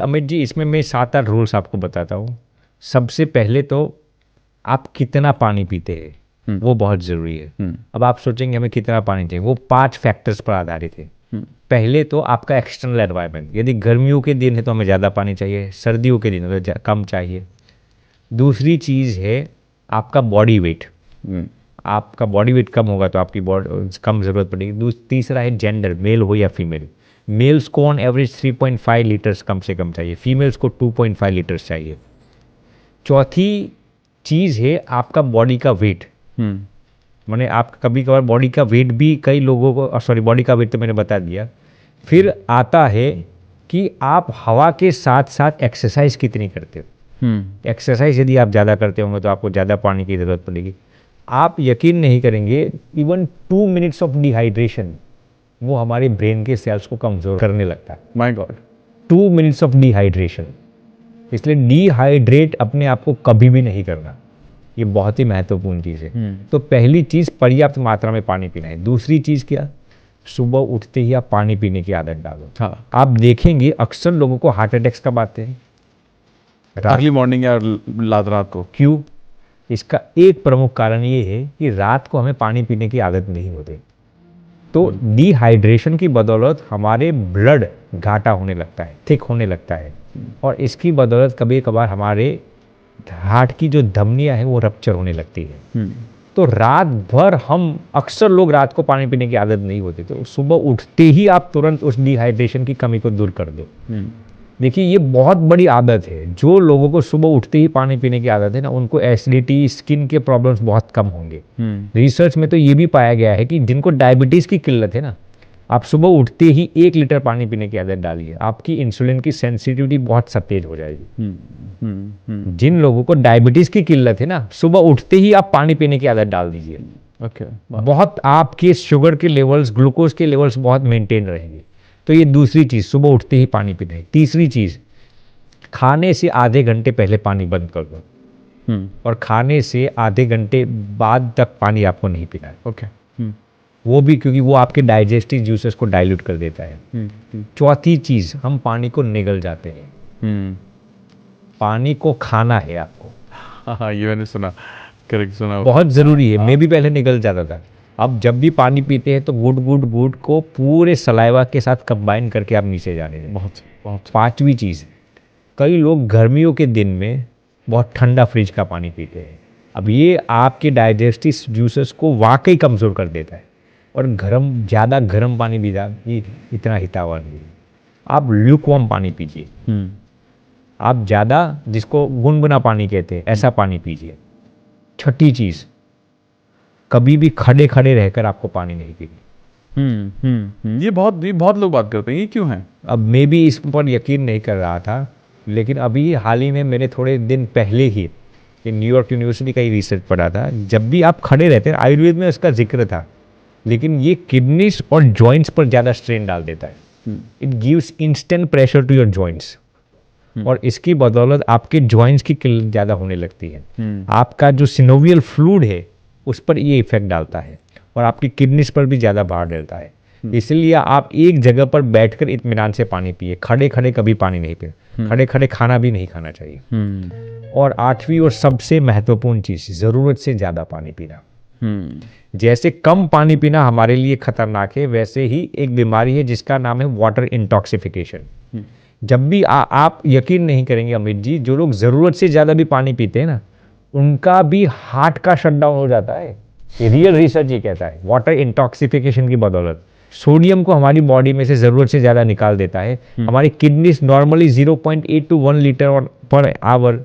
अमित जी, इसमें मैं 7-8 रूल्स आपको बताता हूँ। सबसे पहले तो आप कितना पानी पीते हैं वो बहुत ज़रूरी है। अब आप सोचेंगे हमें कितना पानी चाहिए, वो 5 फैक्टर्स पर आधारित है। पहले तो आपका एक्सटर्नल एनवायरनमेंट, यदि गर्मियों के दिन है तो हमें ज़्यादा पानी चाहिए, सर्दियों के दिन है तो कम चाहिए। दूसरी चीज़ है आपका बॉडी वेट, आपका बॉडी वेट कम होगा तो आपकी बॉडी कम ज़रूरत पड़ेगी। तीसरा है जेंडर, मेल हो या फीमेल। मेल्स को ऑन एवरेज 3.5 लीटर्स कम से कम चाहिए, फीमेल्स को 2.5 लीटर्स चाहिए। चौथी चीज़ है आपका बॉडी का वेट। मैंने आप कभी कभार बॉडी का वेट भी कई लोगों को, सॉरी बॉडी का वेट तो मैंने बता दिया। फिर आता है कि आप हवा के साथ साथ एक्सरसाइज कितनी करते हो। एक्सरसाइज यदि आप ज़्यादा करते होंगे तो आपको ज़्यादा पानी की ज़रूरत पड़ेगी। आप यकीन नहीं करेंगे, इवन 2 मिनट्स ऑफ डिहाइड्रेशन वो हमारे ब्रेन के सेल्स को कमज़ोर करने लगता है। My God, 2 minutes of dehydration. इसलिए डिहाइड्रेट अपने आप को कभी भी नहीं करना, ये बहुत ही महत्वपूर्ण चीज़ है। तो पहली चीज़ पर्याप्त मात्रा में पानी पीना है। दूसरी चीज़ क्या, सुबह उठते ही आप पानी पीने की आदत डालो। हाँ, आप देखेंगे अक्सर लोगों को हार्ट अटैक्स कब आते हैं, अर्ली मॉर्निंग या रात को। क्यों? इसका एक प्रमुख कारण ये है कि रात को हमें पानी पीने की आदत नहीं होती। तो डिहाइड्रेशन की बदौलत हमारे ब्लड घाटा होने लगता है, थिक होने लगता है, और इसकी बदौलत कभी कभार हमारे हार्ट की जो धमनियां हैं वो रप्चर होने लगती है। तो रात भर हम अक्सर लोग रात को पानी पीने की आदत नहीं होती, तो सुबह उठते ही आप तुरंत उस डिहाइड्रेशन की कमी को दूर कर दो। देखिए, ये बहुत बड़ी आदत है। जो लोगों को सुबह उठते ही पानी पीने की आदत है ना, उनको एसिडिटी, स्किन के प्रॉब्लम्स बहुत कम होंगे। रिसर्च में तो ये भी पाया गया है कि जिनको डायबिटीज़ की किल्लत है ना, आप सुबह उठते ही 1 लीटर पानी पीने की आदत डालिए, आपकी इंसुलिन की सेंसिटिविटी बहुत सतेज हो जाएगी। जिन लोगों को डायबिटीज़ की किल्लत है ना, सुबह उठते ही आप पानी पीने की आदत डाल दीजिए। ओके, बहुत आपके शुगर के लेवल्स, ग्लूकोज के लेवल्स बहुत मेंटेन रहेंगे। तो ये दूसरी चीज़, सुबह उठते ही पानी पीना है। तीसरी चीज़, खाने से आधे घंटे पहले पानी बंद कर दो, और खाने से आधे घंटे बाद तक पानी आपको नहीं पीना है। ओके, वो भी क्योंकि वो आपके डाइजेस्टिव जूसेस को डाइल्यूट कर देता है। चौथी चीज़, हम पानी को निगल जाते हैं। पानी को खाना है आपको। हाँ, ये मैंने सुना, करेक्ट सुना, बहुत ज़रूरी है। मैं भी पहले निगल जाता था। अब जब भी पानी पीते हैं तो गुड को पूरे सलाइवा के साथ कंबाइन करके आप नीचे जाने दें। बहुत। पांचवी चीज़, कई लोग गर्मियों के दिन में बहुत ठंडा फ्रिज का पानी पीते हैं। अब ये आपके डाइजेस्टिव जूसेस को वाकई कमज़ोर कर देता है, और ज़्यादा गर्म पानी भी ये इतना हितावह नहीं है। आप ल्यूकवार्म पानी पीजिए। आप ज़्यादा, जिसको गुनगुना पानी कहते हैं, ऐसा पानी पीजिए। छठी चीज़, कभी भी खड़े खड़े रहकर आपको पानी नहीं पीना। ये बहुत लोग बात करते हैं, ये क्यों है? अब मैं भी इस पर यकीन नहीं कर रहा था, लेकिन अभी हाल ही में मैंने थोड़े दिन पहले ही न्यूयॉर्क यूनिवर्सिटी का ही रिसर्च पढ़ा था। जब भी आप खड़े रहते हैं, आयुर्वेद में उसका जिक्र था, लेकिन ये किडनीज और जॉइंट्स पर ज़्यादा स्ट्रेन डाल देता है। It gives instant pressure to your joints, और इसकी बदौलत आपके जॉइंट्स की किल्लत ज़्यादा होने लगती है। आपका जो सिनोवियल फ्लूइड है उस पर ये इफेक्ट डालता है, और आपकी किडनीज पर भी ज़्यादा भार डालता है। इसलिए आप एक जगह पर बैठकर इत्मीनान से पानी पिए, खड़े खड़े कभी पानी नहीं पिए। खड़े खड़े खाना भी नहीं खाना चाहिए। और 8वीं और सबसे महत्वपूर्ण चीज़, ज़रूरत से ज़्यादा पानी पीना। जैसे कम पानी पीना हमारे लिए खतरनाक है, वैसे ही एक बीमारी है जिसका नाम है वाटर इंटॉक्सिफिकेशन। जब भी आप यकीन नहीं करेंगे अमित जी, जो लोग ज़रूरत से ज़्यादा भी पानी पीते हैं ना, उनका भी हार्ट का शटडाउन हो जाता है। रियल रिसर्च ये कहता है, वाटर इंटॉक्सिफिकेशन की बदौलत सोडियम को हमारी बॉडी में से ज़रूरत से ज़्यादा निकाल देता है। हमारी kidneys normally 0.8 to 1 litre per hour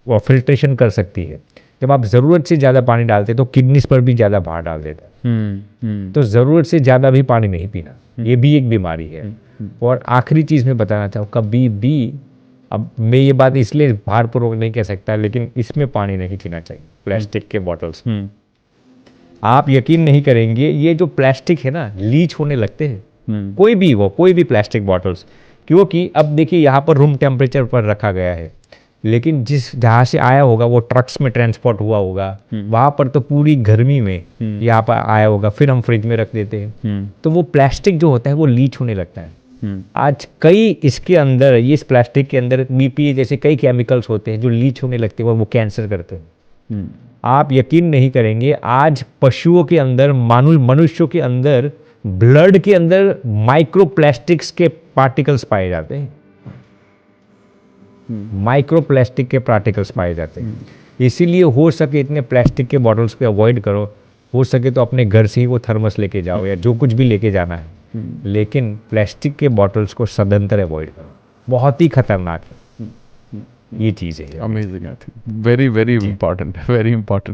वो फिल्ट्रेशन कर सकती है। जब आप ज़रूरत से ज़्यादा पानी डालते हैं तो किडनीज पर भी ज़्यादा भार डाल देता है। तो ज़रूरत से ज़्यादा भी पानी नहीं पीना, ये भी एक बीमारी है। और आखिरी चीज़ मैं बताना चाहूँ, कभी भी, अब मैं ये बात इसलिए भारपूर्वक नहीं कह सकता, लेकिन इसमें पानी नहीं पीना चाहिए, प्लास्टिक के बॉटल्स। आप यकीन नहीं करेंगे, ये जो प्लास्टिक है ना, लीच होने लगते हैं। कोई भी प्लास्टिक बॉटल्स, क्योंकि अब देखिए यहाँ पर रूम टेम्परेचर पर रखा गया है, लेकिन जहाँ से आया होगा वो ट्रक्स में ट्रांसपोर्ट हुआ होगा, वहाँ पर तो पूरी गर्मी में यहाँ पर आया होगा, फिर हम फ्रिज में रख देते हैं। तो वो प्लास्टिक जो होता है वो लीच होने लगता है। आज कई इसके अंदर, ये इस प्लास्टिक के अंदर बीपीए जैसे कई केमिकल्स होते हैं जो लीच होने लगते हैं और वो कैंसर करते हैं। आप यकीन नहीं करेंगे, आज पशुओं के अंदर, मनुष्यों के अंदर, ब्लड के अंदर माइक्रोप्लास्टिक्स के पार्टिकल्स पाए जाते हैं। माइक्रोप्लास्टिक के पार्टिकल्स पाए जाते हैं। इसीलिए हो सके इतने प्लास्टिक के बॉटल्स पे अवॉइड करो। हो सके तो अपने घर से ही वो थर्मस लेके जाओ या जो कुछ भी लेके जाना है, लेकिन प्लास्टिक के बॉटल्स को सदंतर अवॉइड करो। बहुत ही खतरनाक है ये चीज़ है। Amazing, I think very very important, very important.